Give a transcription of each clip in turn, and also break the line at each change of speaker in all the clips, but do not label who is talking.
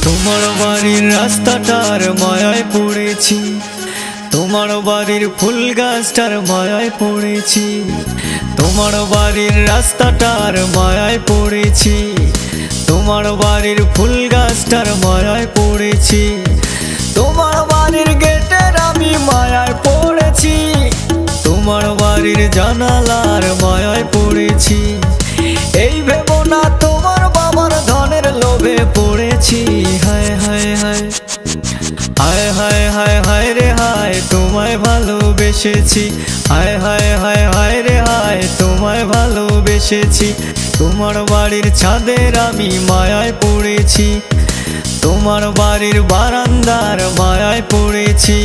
তোমার বাড়ির রাস্তাটার মায়ায় পড়েছি, তোমার বাড়ির ফুল গাছটার মায়ায় পড়েছি, তোমার বাড়ির রাস্তাটার মায়ায় পড়েছি, তোমার বাড়ির ফুল গাছটার মায়ায় পড়েছি, তোমার বাড়ির গেটের আমি মায়ায় পড়েছি, তোমার বাড়ির জানালার মায়ায় পড়েছি। এই ভেবো না তোমার বাবার ধনের লোভে পড়েছি। হায় হায় হায় হায় হায় হায় হায় রে হায়, তোমায় ভালোবেসেছি। হায় হায় হায় হায় রে হায়, তোমায় ভালোবেসেছি। তোমার বাড়ির ছাদের আমি মায়ায় পড়েছি, তোমার বাড়ির বারান্দার মায়ায় পড়েছি,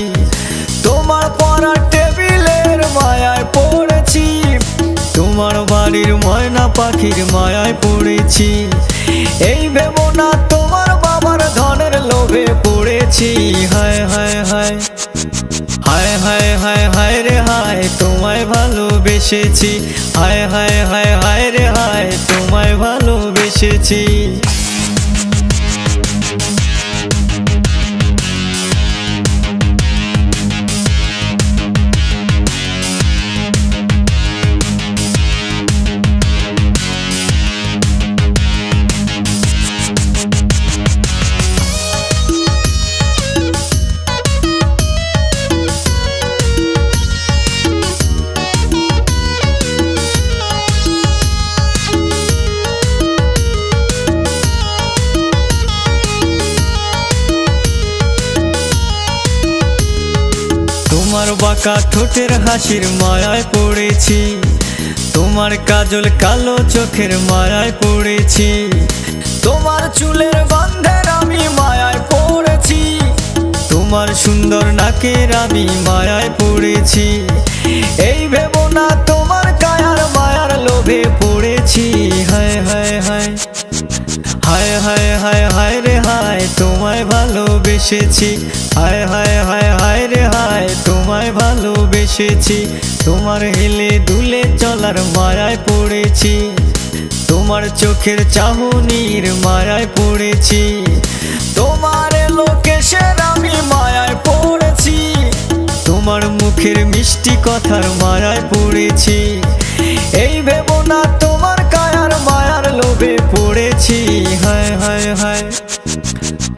তোমার পড়ার টেবিলের মায়ায় পড়েছি, তোমার বাড়ির ময়না পাখির মায়ায় পড়েছি। এই ভেবো না তোমার বাবার ধনের লোভে পড়েছি। হায় হায় হায় হায় হায় হায় হায় রে হায়, তোমায় ভালোবেসেছি। হায় হায় হায় হায় রে হায়, তোমায় ভালোবেসেছি। তোমার বাঁকা ঠোঁটের হাসির মায়ায় পড়েছি, তোমার কাজল কালো চোখের মায়ায় পড়েছি, তোমার চুলের গন্ধের আমি মায়ায় পড়েছি, তোমার সুন্দর নাকের আমি মায়ায় পড়েছি। এই ভেবো না তোমার কায়ার মায়ার লোভে পড়েছি। হায় হায় হায় হায় হায় হায় হায় রে হায়, তোমায় ভালোবেসেছি। হায় হায় হায় হায় রে হায়, তোমায় ভালোবেসেছি। তোমার হেলে দুলে চলার মায়ায় পড়েছি, তোমার চোখের চাহনির মায়ায় পড়েছি, তোমার লোকেশের আমি মায়ায় পড়েছি, তোমার মুখের মিষ্টি কথার মায়ায় পড়েছি। এই ভেবো না তোমার কায়ার মায়ার লোভে পড়েছি। হায় হায় হায়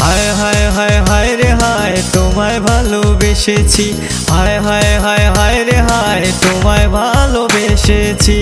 হায় হায় হায় হায় রে হায়, তোমায় ভালোবেসেছি। হায় হায় হায় হায় রে হায়, তোমায় ভালোবেসেছি।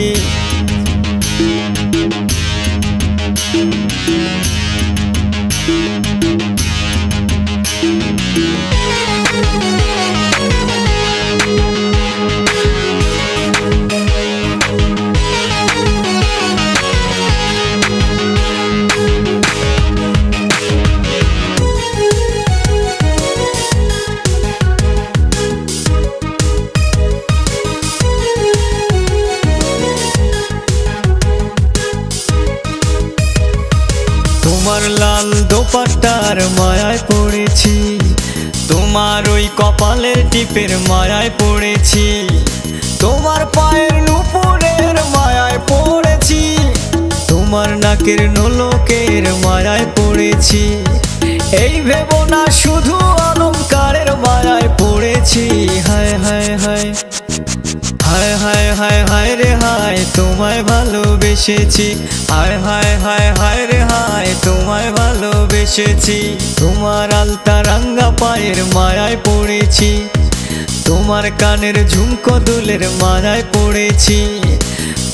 তোমার লাল দোপাট্টার মায়ায় পড়েছি, তোমার ওই কপালের টিপের মায়ায় পড়েছি, তোমার পায়ের নুপুরের মায়ায় পড়েছি, তোমার নাকের নোলকের মায়ায় পড়েছি। এই ভেবো না শুধু অলংকারের মায়ায় পড়েছি। হায় হায় হায় হায় হায় হায় হায় রে হায়, তোমায় ভালোবেসেছি। হায় হায় হায় হায় রে হায়, তোমায় ভালোবেসেছি। তোমার আলতা রাঙ্গা পায়ের মায়ায় পড়েছি, তোমার কানের ঝুমকো দুলের মায়ায় পড়েছি,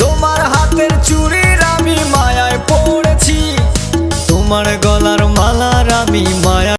তোমার হাতের চুড়ির আমি মায়ায় পড়েছি, তোমার গলার মালার আমি